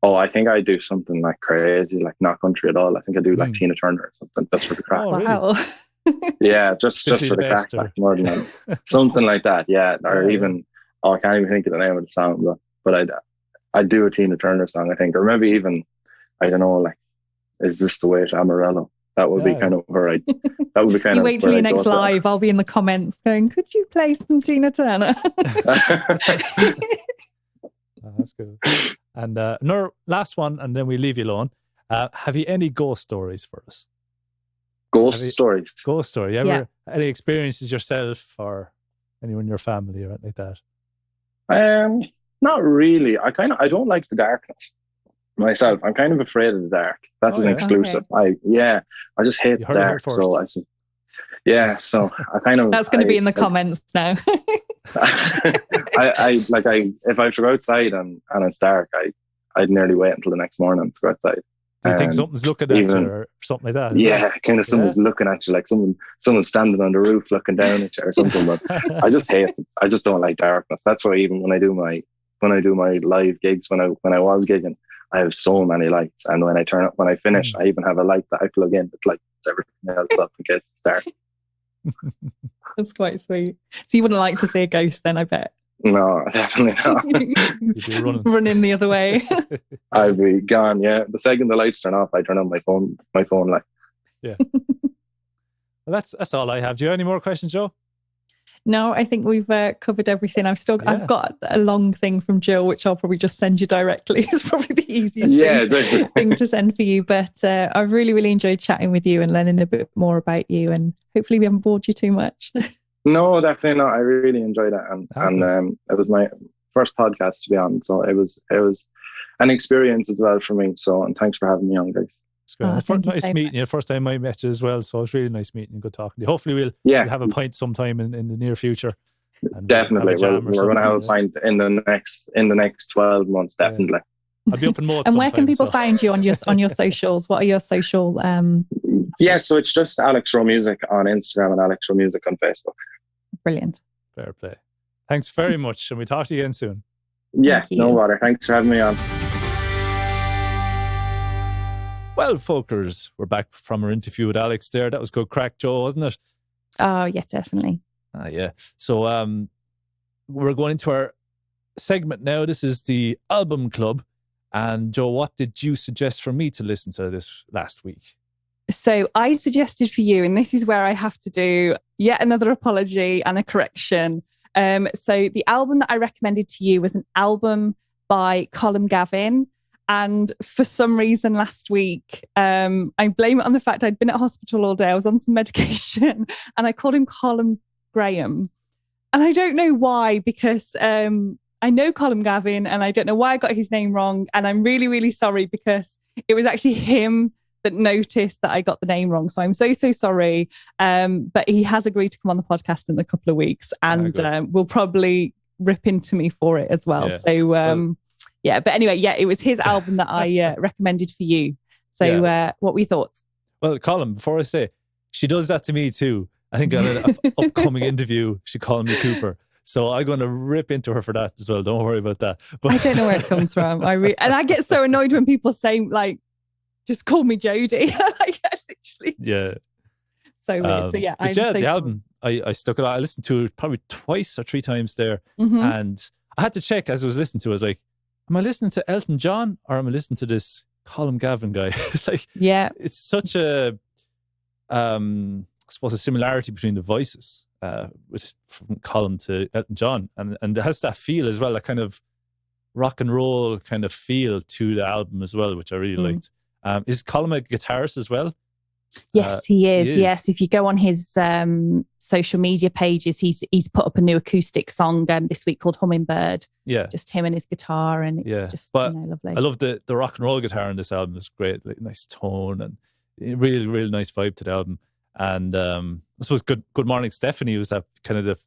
Oh, I think I'd do something like crazy, like not country at all. I think I'd do like Tina Turner or something, just for the crack. Oh, really? Wow. Yeah, just for the crack, like, more than something like that. Yeah, or even I can't even think of the name of the song, but I'd do a Tina Turner song, I think, or maybe even, I don't know, like, Is This the Way to Amarillo? That would be kind of where that would be kind you of. Wait till your next live. I'll be in the comments going, "Could you play some Tina Turner?" That's good. And another last one, and then we leave you alone. Have you any ghost stories for us? Ghost stories. Ghost story. Any experiences yourself or anyone in your family or anything like that? Not really. I don't like the darkness myself. I'm kind of afraid of the dark. That's an exclusive. Okay. I just hate the dark. So so I kind of. That's going to be in the comments now. If I have to go outside and it's dark, I'd nearly wait until the next morning to go outside. Do you think something's looking at you or something like that? Kind of someone's looking at you, like someone's standing on the roof looking down at you or something. But I just hate it. I just don't like darkness. That's why even when I do my live gigs, when I was gigging, I have so many lights, and when I finish, I even have a light that I plug in that lights everything else up in case it's dark. That's quite sweet. So you wouldn't like to see a ghost then, I bet? No, definitely not. You'd be running the other way. I'd be gone. Yeah, the second the lights turn off, I turn on my phone light. Yeah. Well, that's all I have. Do you have any more questions, Joe? No, I think we've covered everything. I've got a long thing from Jill, which I'll probably just send you directly. It's probably the easiest thing to send for you. But I've really, really enjoyed chatting with you and learning a bit more about you. And hopefully we haven't bored you too much. No, definitely not. I really enjoyed it. And it was my first podcast to be on. So it was an experience as well for me. So, and thanks for having me on, guys. Nice meeting you. First time I met you as well, so it's really nice meeting you. Good talking to you. Hopefully we'll have a pint sometime in the near future. Definitely, we're going to have a pint in the next 12 months. Definitely. I'll be up in Moat. And where can people find you on your socials? What are your social? So it's just Alex Roe Music on Instagram and Alex Roe Music on Facebook. Brilliant. Fair play. Thanks very much, and we talk to you again soon. Yeah, no bother. Thanks for having me on. Well, folkers, we're back from our interview with Alex there. That was good crack, Joe, wasn't it? Oh, yeah, definitely. Yeah. So we're going into our segment now. This is the album club. And Joe, what did you suggest for me to listen to this last week? So I suggested for you, and this is where I have to do yet another apology and a correction. So the album that I recommended to you was an album by Colm Gavin. And for some reason last week, I blame it on the fact I'd been at hospital all day. I was on some medication and I called him Colm Graham. And I don't know why, because I know Colm Gavin and I don't know why I got his name wrong. And I'm really, really sorry, because it was actually him that noticed that I got the name wrong. So I'm so sorry. But he has agreed to come on the podcast in a couple of weeks and will probably rip into me for it as well. Yeah. Yeah, but anyway, it was his album that I recommended for you. So what were your thoughts? Well, Colin, before I say, she does that to me too. I think on an upcoming interview, she called me Cooper. So I'm going to rip into her for that as well. Don't worry about that. But I don't know where it comes from. And I get so annoyed when people say, like, just call me Jodie. Literally. Yeah. So weird. So but the album, I stuck it out. I listened to it probably 2 or 3 times there. Mm-hmm. And I had to check as I was listening to it. I was like, am I listening to Elton John or am I listening to this Colm Gavin guy? It's like, it's such a, I suppose, a similarity between the voices from Colm to Elton John. And it has that feel as well, a kind of rock and roll kind of feel to the album as well, which I really liked. Is Colm a guitarist as well? Yes, he is. Yes, if you go on his social media pages, he's put up a new acoustic song this week called Hummingbird. Yeah, just him and his guitar, and it's just lovely. I love the rock and roll guitar in this album. It's great, like, nice tone and really, really nice vibe to the album. And I suppose Good Morning Stephanie was that kind of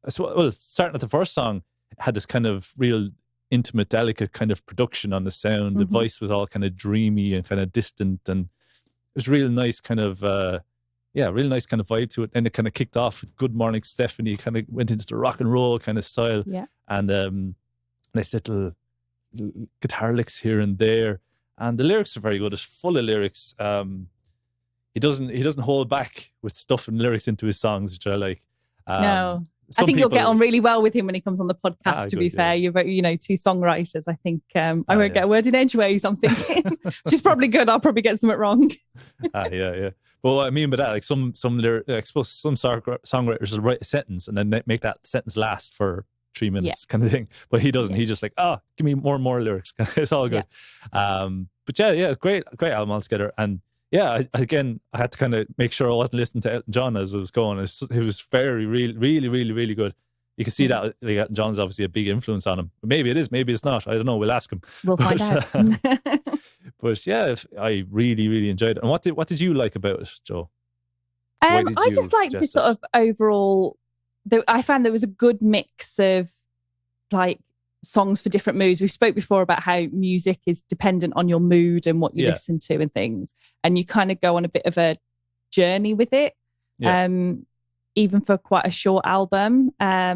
starting at the first song, it had this kind of real intimate, delicate kind of production on the sound. Mm-hmm. The voice was all kind of dreamy and kind of distant, and it was real nice kind of really nice kind of vibe to it. And it kind of kicked off with Good Morning Stephanie, kind of went into the rock and roll kind of style. Yeah. And nice little guitar licks here and there. And the lyrics are very good. It's full of lyrics. He doesn't hold back with stuffing lyrics into his songs, which I like. No. I think you'll get on really well with him when he comes on the podcast, to be fair. You're both, 2 songwriters. I think I won't get a word in edgeways, I'm thinking. Which is probably good. I'll probably get something wrong. Yeah. But what I mean by that, like some I suppose some songwriters will write a sentence and then make that sentence last for 3 minutes kind of thing. But he doesn't. He's just like, give me more and more lyrics. It's all good. Yeah. But great album altogether. And I had to kind of make sure I wasn't listening to Elton John as I was going. It was very, really, really, really, really good. You can see that like, Elton John's obviously a big influence on him. Maybe it is, maybe it's not. I don't know. We'll ask him. We'll find out. But I really, really enjoyed it. And what did you like about it, Joe? I just liked the sort of overall. I found there was a good mix of like songs for different moods. We've spoke before about how music is dependent on your mood and what you listen to and things, and you kind of go on a bit of a journey with it. Even for quite a short album. I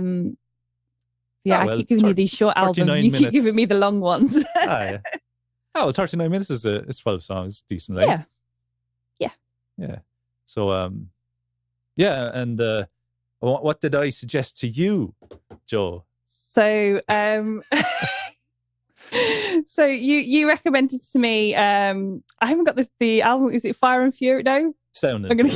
keep giving you these short albums. You keep giving me the long ones. 39 minutes is it's 12 songs, decent length. Yeah. So and what did I suggest to you, Joe? So, so you recommended to me. I haven't got the album. Is it Fire and Fury? No, Sound and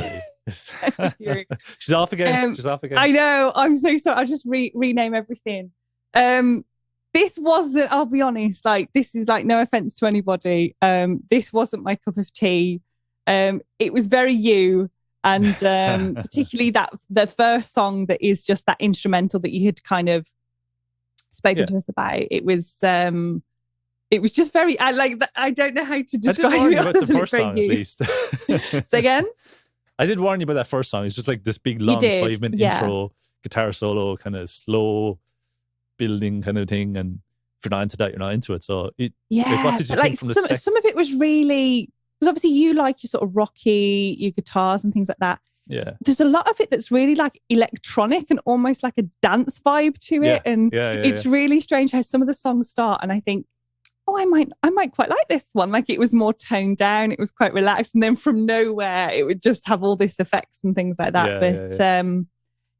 Fury. She's off again. I know. I'm so sorry. I'll just rename everything. This wasn't. I'll be honest. Like, this is like no offense to anybody. This wasn't my cup of tea. It was very you. And particularly the first song that is just that instrumental that you had kind of spoken to us about. It was just very. I don't know how to describe it. I did warn you about the first song, at least. Say again. I did warn you about that first song. It's just like this big long 5-minute intro, guitar solo, kind of slow building kind of thing. And if you're not into that, you're not into it. So what did you think from the second? Some of it was really, because obviously you like your sort of rocky, your guitars and things like that. Yeah. There's a lot of it that's really like electronic and almost like a dance vibe to it. And it's really strange how some of the songs start and I think, I might quite like this one. Like, it was more toned down, it was quite relaxed, and then from nowhere it would just have all this effects and things like that.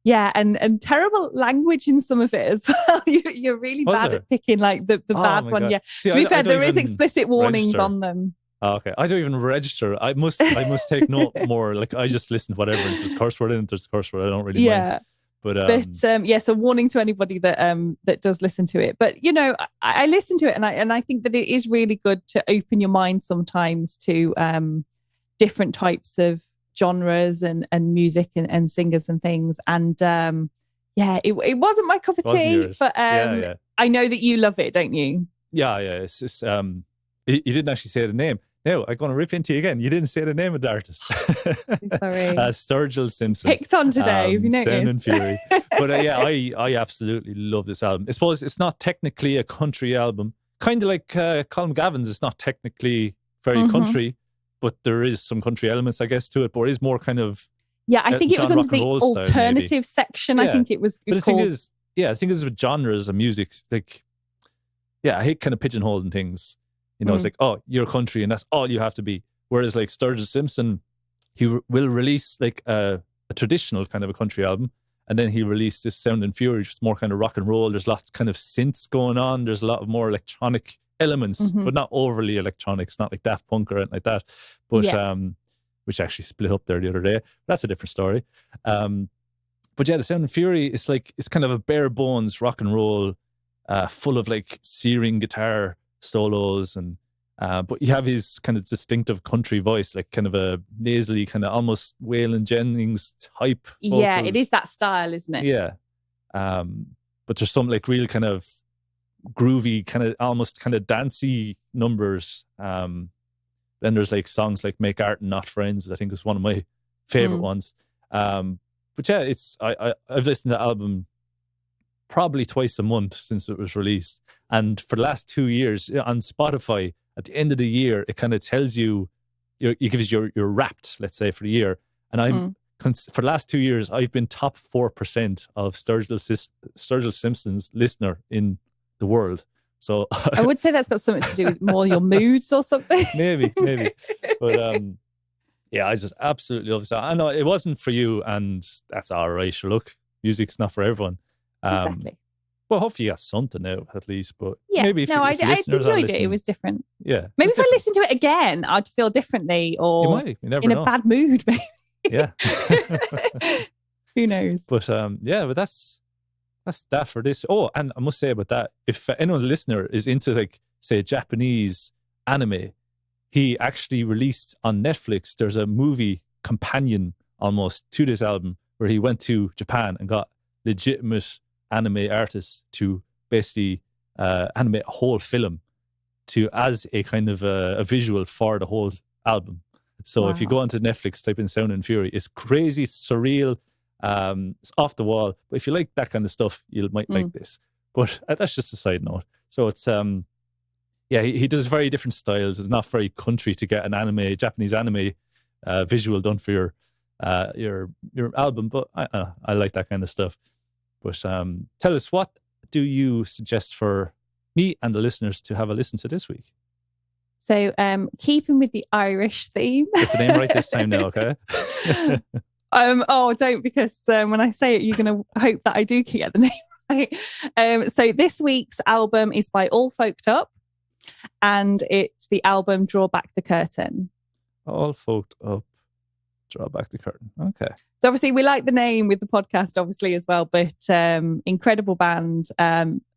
And terrible language in some of it as well. You're really bad at picking like the bad one. Yeah. See, to be fair, there is explicit warnings on them. Okay, I don't even register. I must take note more. Like I just listen to whatever. If there's a curse word in it, there's a curse word. I don't really mind. But so warning to anybody that that does listen to it. But you know, I listen to it, and I think that it is really good to open your mind sometimes to different types of genres and music and singers and things. And it wasn't my cup of tea, but I know that you love it, don't you? Yeah. It's just you didn't actually say the name. No, I'm going to rip into you again. You didn't say the name of the artist. Sorry. Sturgill Simpson. Picked on today, have you noticed? Sound and Fury. But I absolutely love this album. I suppose it's not technically a country album. Kind of like Colm Gavin's, it's not technically very country, but there is some country elements, I guess, to it. But it is more kind of I think it was under the alternative section. I think it was But the thing is with genres of music, like, I hate kind of pigeonholing things. You know, it's like, oh, you're country and that's all you have to be. Whereas like Sturgill Simpson, he will release like a traditional kind of a country album, and then he released this Sound and Fury, which is more kind of rock and roll. There's lots kind of synths going on. There's a lot of more electronic elements, but not overly electronic. It's not like Daft Punk or anything like that. But which actually split up there the other day. That's a different story. But the Sound and Fury is like, it's kind of a bare bones rock and roll, full of like searing guitar solos, and but you have his kind of distinctive country voice, like kind of a nasally, kind of almost Waylon Jennings type vocals. Yeah, it is that style, isn't it? Yeah. But there's some like real kind of groovy, kind of almost kind of dancey numbers. Then there's like songs like Make Art and Not Friends, I think is one of my favorite ones. But it's I've listened to the album probably twice a month since it was released. And for the last 2 years on Spotify, at the end of the year, it kind of tells you, it gives you your wrapped, let's say, for the year. And I'm for the last 2 years, I've been top 4% of Sturgill Simpson's listener in the world. So I would say that's got something to do with more your moods or something. maybe. But I just absolutely love this. I know it wasn't for you, and that's all right. Sure, look, music's not for everyone. Exactly. Well, hopefully you got something out at least. But maybe if I enjoyed it. It was different. Yeah. Maybe if I listened to it again, I'd feel differently, or you never know. A bad mood. Maybe. Yeah. Who knows? But but that's that for this. Oh, and I must say about that, if anyone listener is into like say Japanese anime, he actually released on Netflix. There's a movie companion almost to this album where he went to Japan and got legitimate anime artists to basically animate a whole film as a kind of a visual for the whole album. So if you go onto Netflix, type in Sound and Fury, it's crazy, it's surreal, it's off the wall. But if you like that kind of stuff, you might like this. But that's just a side note. So it's he does very different styles. It's not very country to get an Japanese anime visual done for your album, but I like that kind of stuff. But tell us, what do you suggest for me and the listeners to have a listen to this week? So keeping with the Irish theme. Get the name right this time now, okay? Don't, because when I say it, you're going to hope that I do get the name right. So this week's album is by All Folked Up, and it's the album Draw Back the Curtain. All Folked Up, Draw Back the Curtain. Okay. So obviously we like the name with the podcast, obviously, as well, but incredible band,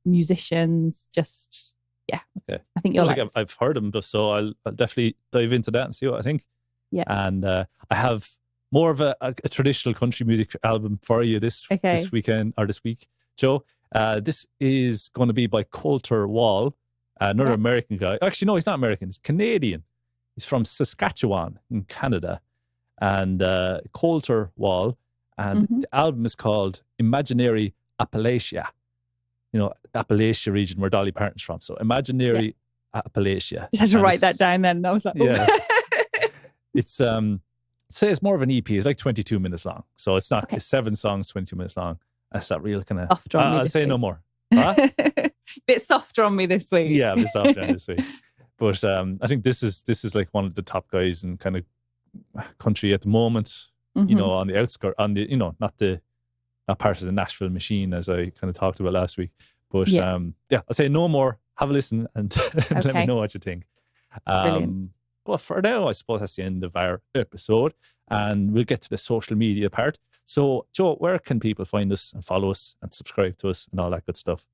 musicians, just, okay. I think you'll like it. I've heard them, so I'll definitely dive into that and see what I think. Yeah. And I have more of a traditional country music album for you this weekend, or this week, Joe. This is going to be by Colter Wall, another American guy. Actually, no, he's not American. He's Canadian. He's from Saskatchewan in Canada. And Colter Wall, and the album is called Imaginary Appalachia. You know, Appalachia region where Dolly Parton's from. So Imaginary Appalachia. Just had to write that down then. I was like, It's it's more of an EP. It's like 22 minutes long. So it's not, it's 7 songs, 22 minutes long. That's that real kind of, I'll say no more. Huh? Bit softer on me this week. Yeah, a bit softer on this week. But I think this is like one of the top guys in kind of country at the moment, you know, on the outskirts, on the, you know, not part of the Nashville machine, as I kind of talked about last week. But I'll say no more. Have a listen and let me know what you think. Brilliant. But for now, I suppose that's the end of our episode, and we'll get to the social media part. So, Jo, where can people find us and follow us and subscribe to us and all that good stuff?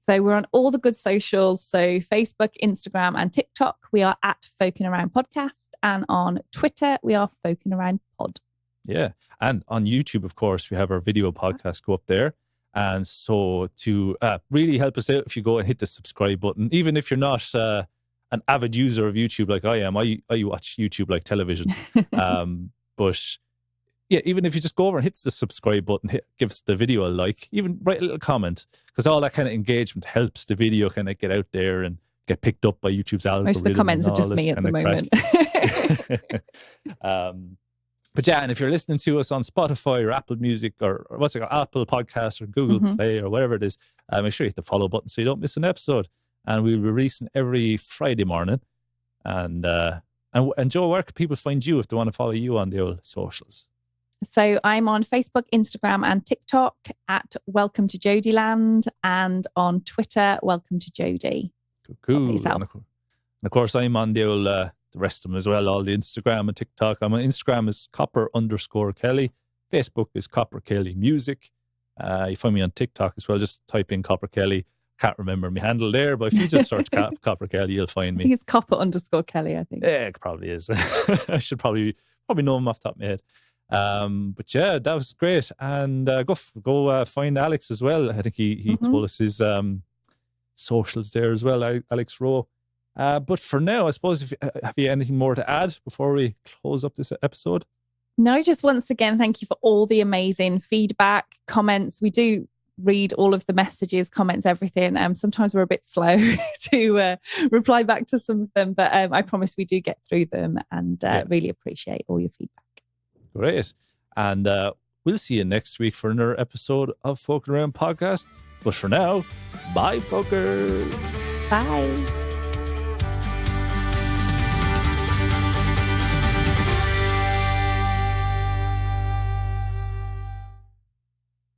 So we're on all the good socials. So Facebook, Instagram and TikTok, we are at Folkin Around Podcast. And on Twitter, we are Folkin Around Pod. Yeah. And on YouTube, of course, we have our video podcast go up there. And so to really help us out, if you go and hit the subscribe button, even if you're not an avid user of YouTube like I am, I watch YouTube like television. But yeah, even if you just go over and hit the subscribe button, give us the video a like, even write a little comment, because all that kind of engagement helps the video kind of get out there and get picked up by YouTube's algorithm. Most of the comments are just me at the moment. But yeah, and if you're listening to us on Spotify or Apple Music or what's it called, Apple Podcasts or Google Play or whatever it is, make sure you hit the follow button so you don't miss an episode. And we'll be releasing every Friday morning. And Jo, where can people find you if they want to follow you on the old socials? So I'm on Facebook, Instagram and TikTok at Welcome to Jodie Land, and on Twitter, Welcome to Jodie. Cool. And of course, I'm on the old, the rest of them as well, all the Instagram and TikTok. I'm on Instagram is copper_Kelly. Facebook is Copper Kelly Music. You find me on TikTok as well. Just type in Copper Kelly. Can't remember my handle there, but if you just search Copper Kelly, you'll find me. I think it's Copper_Kelly, I think. Yeah, it probably is. I should probably know him off the top of my head. But yeah, that was great. And go find Alex as well. I think he told us his socials there as well, Alex Roe. But for now, I suppose, have you anything more to add before we close up this episode? No, just once again, thank you for all the amazing feedback, comments. We do read all of the messages, comments, everything. Sometimes we're a bit slow to reply back to some of them, but I promise we do get through them, and really appreciate all your feedback. Great. And we'll see you next week for another episode of Folkin Around Podcast. But for now, bye, folkers. Bye.